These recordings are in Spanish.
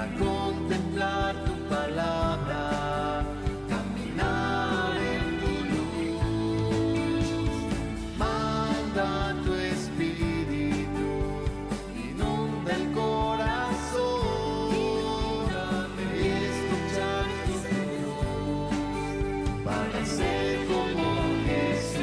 para contemplar tu palabra, caminar en tu luz. Manda tu espíritu, inunda el corazón y escuchar tu voz para ser como Jesús.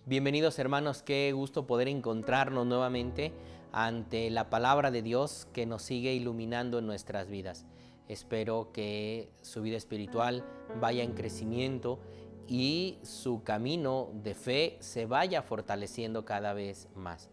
Bienvenidos hermanos, qué gusto poder encontrarnos nuevamente ante la palabra de Dios que nos sigue iluminando en nuestras vidas. Espero que su vida espiritual vaya en crecimiento y su camino de fe se vaya fortaleciendo cada vez más.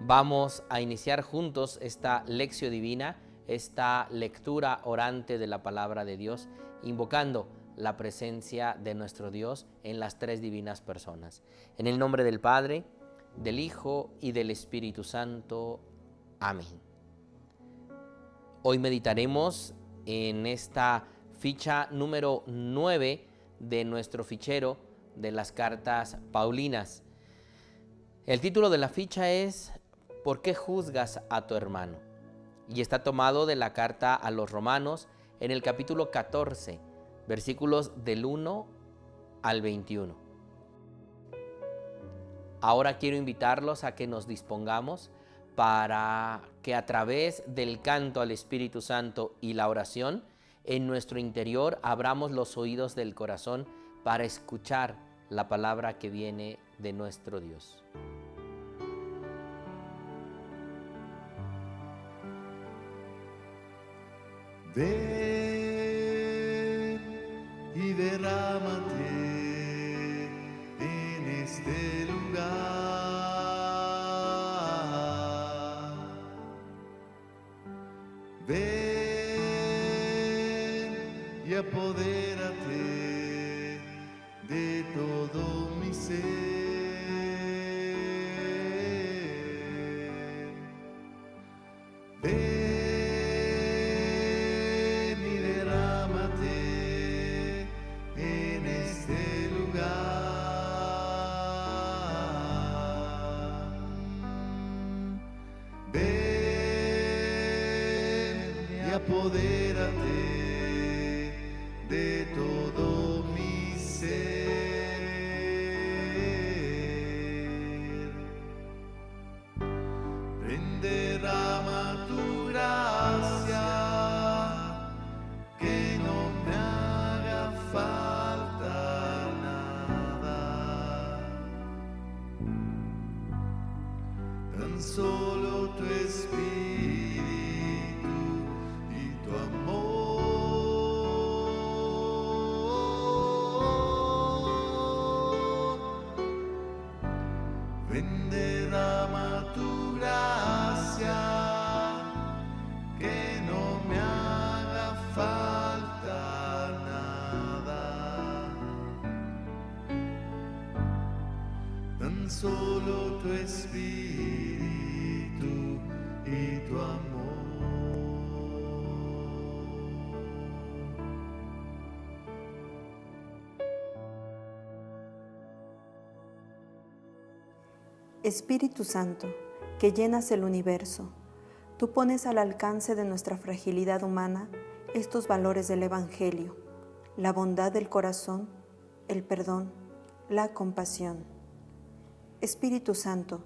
Vamos a iniciar juntos esta lección divina, esta lectura orante de la palabra de Dios, invocando la presencia de nuestro Dios en las tres divinas personas. En el nombre del Padre, del Hijo y del Espíritu Santo. Amén. Hoy meditaremos en esta ficha número 9 de nuestro fichero de las cartas paulinas. El título de la ficha es ¿Por qué juzgas a tu hermano? Y está tomado de la carta a los Romanos en el capítulo 14, versículos del 1 al 21. Ahora quiero invitarlos a que nos dispongamos para que a través del canto al Espíritu Santo y la oración, en nuestro interior abramos los oídos del corazón para escuchar la palabra que viene de nuestro Dios. Ven y derrámate en este lugar. Ven y apodérate de todo mi ser. Ven y derrámate en este lugar. Ven y apodérate de todo mi ser. Ven, derrama tu gracia, que no me haga falta nada. Tan solo tu espíritu y tu amor. Ven, derrama tu gracia, que no me haga falta nada. Tan solo tu espíritu y tu amor. Espíritu Santo, que llenas el universo, tú pones al alcance de nuestra fragilidad humana estos valores del Evangelio, la bondad del corazón, el perdón, la compasión. Espíritu Santo,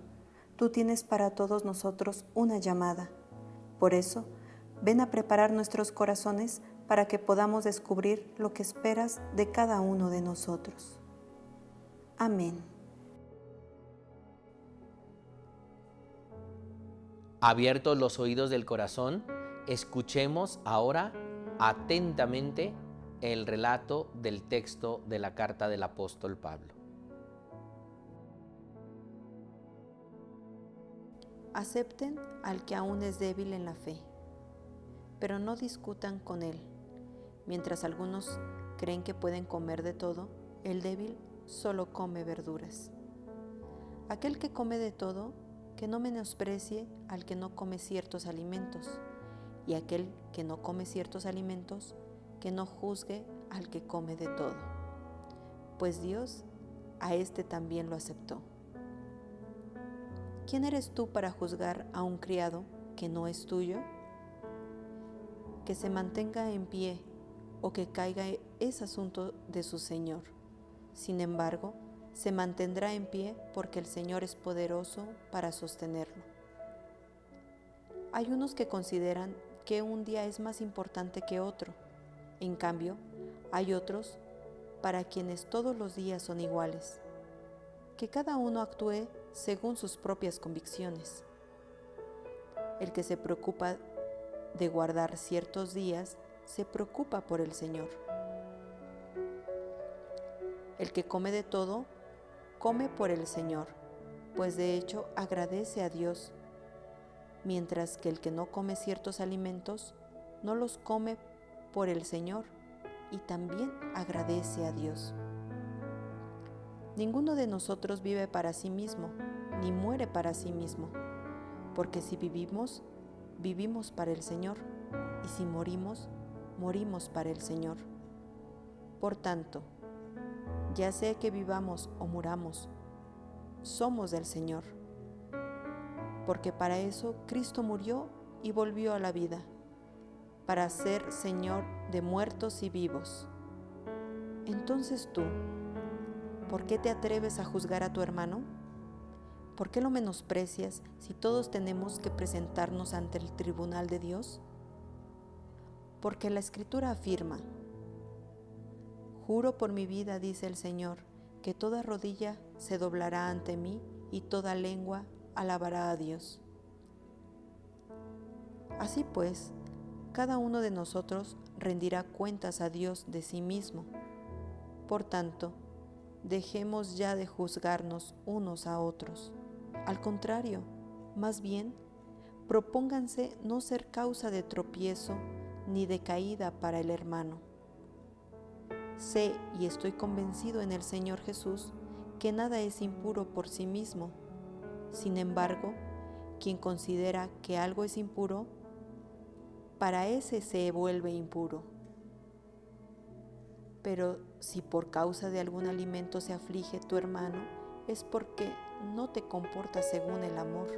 tú tienes para todos nosotros una llamada. Por eso, ven a preparar nuestros corazones para que podamos descubrir lo que esperas de cada uno de nosotros. Amén. Abiertos los oídos del corazón, escuchemos ahora atentamente el relato del texto de la carta del apóstol Pablo. Acepten al que aún es débil en la fe, pero no discutan con él. Mientras algunos creen que pueden comer de todo, el débil solo come verduras. Aquel que come de todo, que no menosprecie al que no come ciertos alimentos, y aquel que no come ciertos alimentos, que no juzgue al que come de todo. pues Dios a éste también lo aceptó. ¿Quién eres tú para juzgar a un criado que no es tuyo? Que se mantenga en pie o que caiga es asunto de su Señor. Sin embargo, se mantendrá en pie porque el Señor es poderoso para sostenerlo. Hay unos que consideran que un día es más importante que otro. En cambio, hay otros para quienes todos los días son iguales. Que cada uno actúe según sus propias convicciones. El que se preocupa de guardar ciertos días, se preocupa por el Señor. El que come de todo, come por el Señor, pues de hecho agradece a Dios, mientras que el que no come ciertos alimentos, no los come por el Señor y también agradece a Dios. Ninguno de nosotros vive para sí mismo, ni muere para sí mismo, porque si vivimos, vivimos para el Señor, y si morimos, morimos para el Señor. Por tanto, ya sea que vivamos o muramos, somos del Señor, porque para eso Cristo murió y volvió a la vida, para ser Señor de muertos y vivos. Entonces tú, ¿por qué te atreves a juzgar a tu hermano? ¿Por qué lo menosprecias si todos tenemos que presentarnos ante el tribunal de Dios? Porque la Escritura afirma: juro por mi vida, dice el Señor, que toda rodilla se doblará ante mí y toda lengua alabará a Dios. Así pues, cada uno de nosotros rendirá cuentas a Dios de sí mismo. Por tanto, dejemos ya de juzgarnos unos a otros. Al contrario, más bien, propónganse no ser causa de tropiezo ni de caída para el hermano. Sé y estoy convencido en el Señor Jesús que nada es impuro por sí mismo. Sin embargo, quien considera que algo es impuro, para ese se vuelve impuro. Pero si por causa de algún alimento se aflige tu hermano, es porque no te comportas según el amor.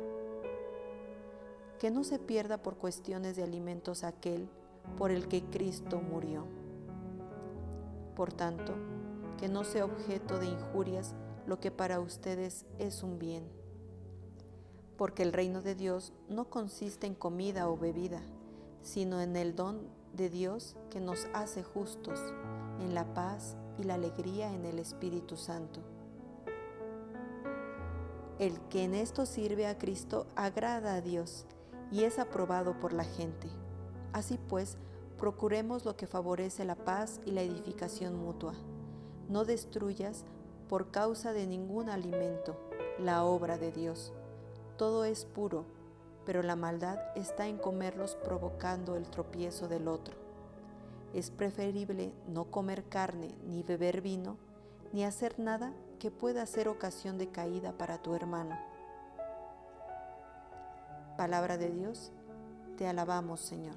Que no se pierda por cuestiones de alimentos aquel por el que Cristo murió. Por tanto, que no sea objeto de injurias lo que para ustedes es un bien. Porque el reino de Dios no consiste en comida o bebida, sino en el don de Dios que nos hace justos, en la paz y la alegría en el Espíritu Santo. El que en esto sirve a Cristo agrada a Dios y es aprobado por la gente. Así pues, procuremos lo que favorece la paz y la edificación mutua. No destruyas por causa de ningún alimento la obra de Dios. Todo es puro, pero la maldad está en comerlos provocando el tropiezo del otro. Es preferible no comer carne ni beber vino, ni hacer nada que pueda ser ocasión de caída para tu hermano. Palabra de Dios, te alabamos, Señor.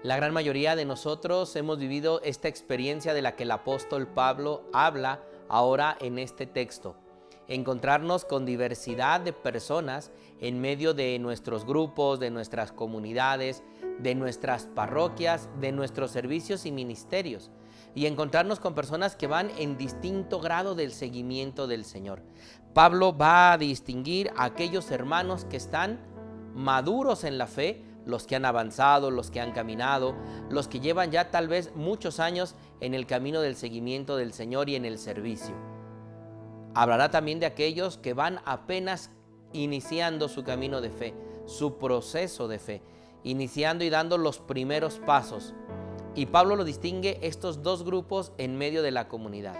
La gran mayoría de nosotros hemos vivido esta experiencia de la que el apóstol Pablo habla ahora en este texto. Encontrarnos con diversidad de personas en medio de nuestros grupos, de nuestras comunidades, de nuestras parroquias, de nuestros servicios y ministerios. Y encontrarnos con personas que van en distinto grado del seguimiento del Señor. Pablo va a distinguir a aquellos hermanos que están maduros en la fe, los que han avanzado, los que han caminado, los que llevan ya tal vez muchos años en el camino del seguimiento del Señor y en el servicio. Hablará también de aquellos que van apenas iniciando su camino de fe, su proceso de fe, iniciando y dando los primeros pasos. Y Pablo lo distingue estos dos grupos en medio de la comunidad.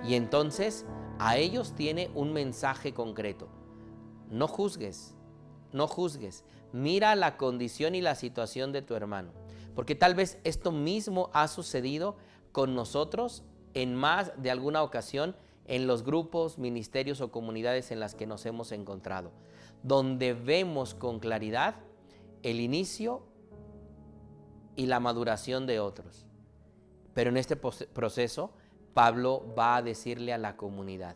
Y entonces a ellos tiene un mensaje concreto. No juzgues, no juzgues. Mira la condición y la situación de tu hermano. Porque tal vez esto mismo ha sucedido con nosotros en más de alguna ocasión en los grupos, ministerios o comunidades en las que nos hemos encontrado, donde vemos con claridad el inicio y la maduración de otros. Pero en este proceso, Pablo va a decirle a la comunidad: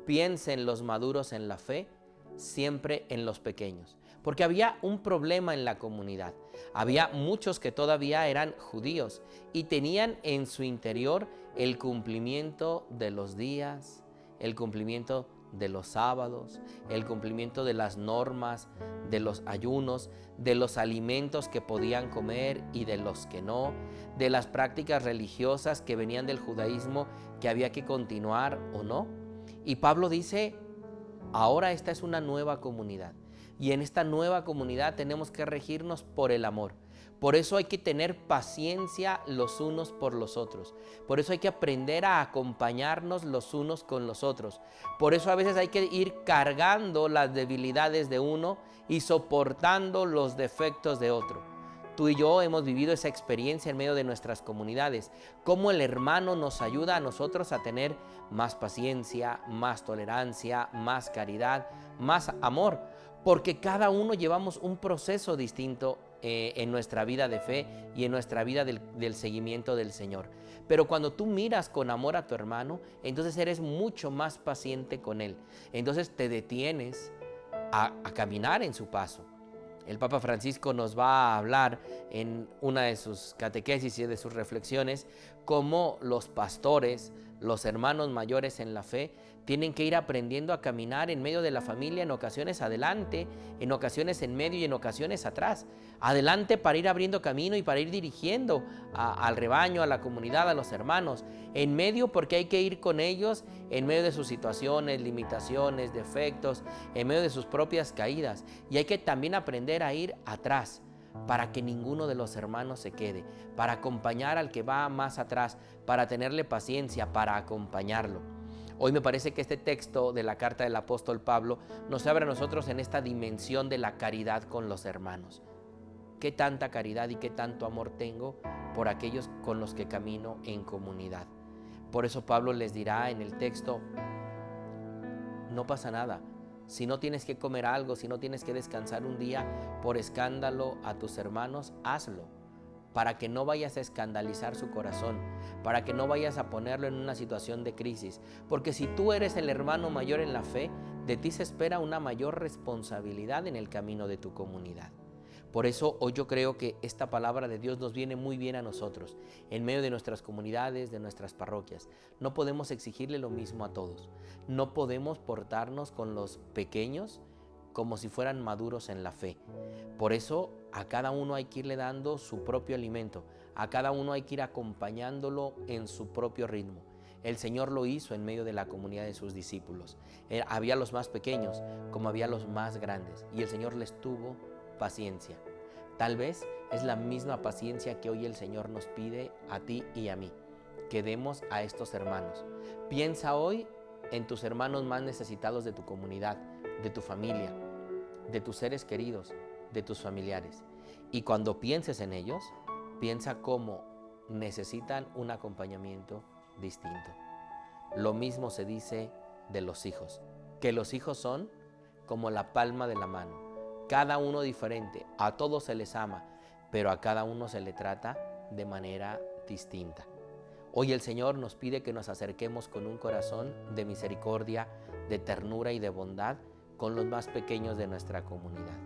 piensen los maduros en la fe, siempre en los pequeños. Porque había un problema en la comunidad. Había muchos que todavía eran judíos y tenían en su interior el cumplimiento de los días, el cumplimiento de los sábados, el cumplimiento de las normas, de los ayunos, de los alimentos que podían comer y de los que no, de las prácticas religiosas que venían del judaísmo que había que continuar o no. Y Pablo dice: ahora esta es una nueva comunidad, y en esta nueva comunidad tenemos que regirnos por el amor. Por eso hay que tener paciencia los unos por los otros. Por eso hay que aprender a acompañarnos los unos con los otros. Por eso a veces hay que ir cargando las debilidades de uno y soportando los defectos de otro. Tú y yo hemos vivido esa experiencia en medio de nuestras comunidades, cómo el hermano nos ayuda a nosotros a tener más paciencia, más tolerancia, más caridad, más amor, porque cada uno llevamos un proceso distinto en nuestra vida de fe y en nuestra vida del seguimiento del Señor. Pero cuando tú miras con amor a tu hermano, entonces eres mucho más paciente con él. Entonces te detienes a caminar en su paso. El Papa Francisco nos va a hablar en una de sus catequesis y de sus reflexiones cómo los pastores, los hermanos mayores en la fe, tienen que ir aprendiendo a caminar en medio de la familia, en ocasiones adelante, en ocasiones en medio y en ocasiones atrás. Adelante para ir abriendo camino y para ir dirigiendo al rebaño, a la comunidad, a los hermanos. En medio porque hay que ir con ellos en medio de sus situaciones, limitaciones, defectos, en medio de sus propias caídas. Y hay que también aprender a ir atrás para que ninguno de los hermanos se quede, para acompañar al que va más atrás, para tenerle paciencia, para acompañarlo. Hoy me parece que este texto de la carta del apóstol Pablo nos abre a nosotros en esta dimensión de la caridad con los hermanos. ¿Qué tanta caridad y qué tanto amor tengo por aquellos con los que camino en comunidad? Por eso Pablo les dirá en el texto: no pasa nada. Si no tienes que comer algo, si no tienes que descansar un día por escándalo a tus hermanos, hazlo, para que no vayas a escandalizar su corazón, para que no vayas a ponerlo en una situación de crisis. Porque si tú eres el hermano mayor en la fe, de ti se espera una mayor responsabilidad en el camino de tu comunidad. Por eso hoy yo creo que esta palabra de Dios nos viene muy bien a nosotros, en medio de nuestras comunidades, de nuestras parroquias. No podemos exigirle lo mismo a todos. No podemos portarnos con los pequeños como si fueran maduros en la fe. Por eso a cada uno hay que irle dando su propio alimento, a cada uno hay que ir acompañándolo en su propio ritmo. El Señor lo hizo en medio de la comunidad de sus discípulos. Había los más pequeños como había los más grandes, y el Señor les tuvo paciencia. Tal vez es la misma paciencia que hoy el Señor nos pide a ti y a mí, que demos a estos hermanos. Piensa hoy en tus hermanos más necesitados de tu comunidad, de tu familia, de tus seres queridos, de tus familiares. Y cuando pienses en ellos, piensa cómo necesitan un acompañamiento distinto. Lo mismo se dice de los hijos, que los hijos son como la palma de la mano. Cada uno diferente, a todos se les ama, pero a cada uno se le trata de manera distinta. Hoy el Señor nos pide que nos acerquemos con un corazón de misericordia, de ternura y de bondad con los más pequeños de nuestra comunidad.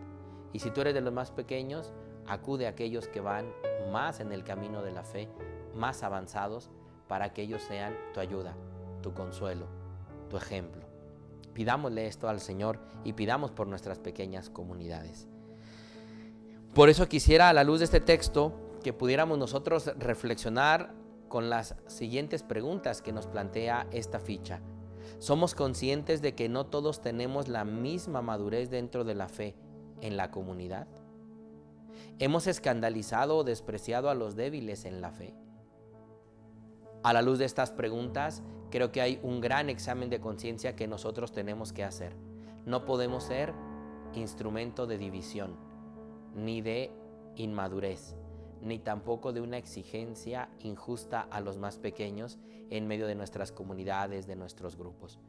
Y si tú eres de los más pequeños, acude a aquellos que van más en el camino de la fe, más avanzados, para que ellos sean tu ayuda, tu consuelo, tu ejemplo. Pidámosle esto al Señor y pidamos por nuestras pequeñas comunidades. Por eso quisiera, a la luz de este texto, que pudiéramos nosotros reflexionar con las siguientes preguntas que nos plantea esta ficha. ¿Somos conscientes de que no todos tenemos la misma madurez dentro de la fe en la comunidad? ¿Hemos escandalizado o despreciado a los débiles en la fe? A la luz de estas preguntas, creo que hay un gran examen de conciencia que nosotros tenemos que hacer. No podemos ser instrumento de división, ni de inmadurez, ni tampoco de una exigencia injusta a los más pequeños en medio de nuestras comunidades, de nuestros grupos.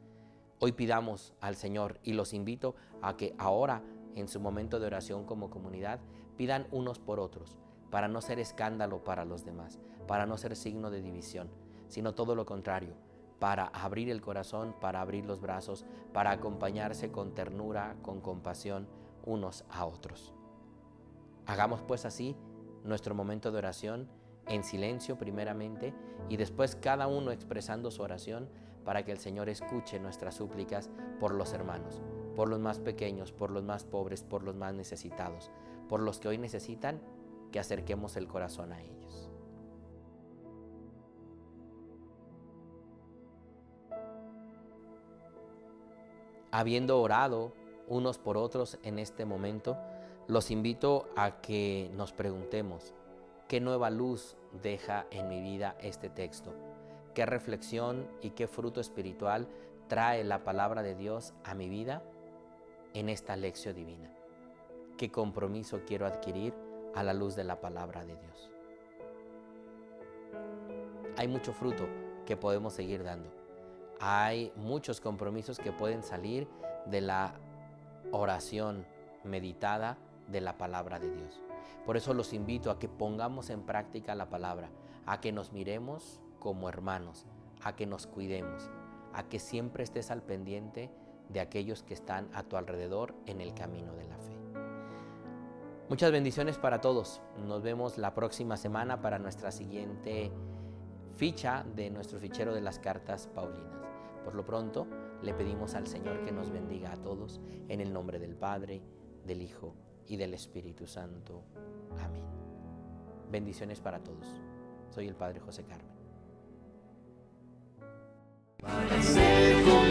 Hoy pidamos al Señor y los invito a que ahora en su momento de oración como comunidad, pidan unos por otros, para no ser escándalo para los demás, para no ser signo de división, sino todo lo contrario, para abrir el corazón, para abrir los brazos, para acompañarse con ternura, con compasión unos a otros. Hagamos pues así nuestro momento de oración, en silencio primeramente, y después cada uno expresando su oración para que el Señor escuche nuestras súplicas por los hermanos, por los más pequeños, por los más pobres, por los más necesitados, por los que hoy necesitan que acerquemos el corazón a ellos. Habiendo orado unos por otros en este momento, los invito a que nos preguntemos, ¿qué nueva luz deja en mi vida este texto? ¿Qué reflexión y qué fruto espiritual trae la palabra de Dios a mi vida en esta lección divina? ¿Qué compromiso quiero adquirir a la luz de la palabra de Dios? Hay mucho fruto que podemos seguir dando. Hay muchos compromisos que pueden salir de la oración meditada de la palabra de Dios. Por eso los invito a que pongamos en práctica la palabra, a que nos miremos como hermanos, a que nos cuidemos, a que siempre estés al pendiente de aquellos que están a tu alrededor en el camino de la fe. Muchas bendiciones para todos. Nos vemos la próxima semana para nuestra siguiente ficha de nuestro fichero de las cartas paulinas. Por lo pronto, le pedimos al Señor que nos bendiga a todos en el nombre del Padre, del Hijo y del Espíritu Santo. Amén. Bendiciones para todos. Soy el Padre José Carmen. Para ser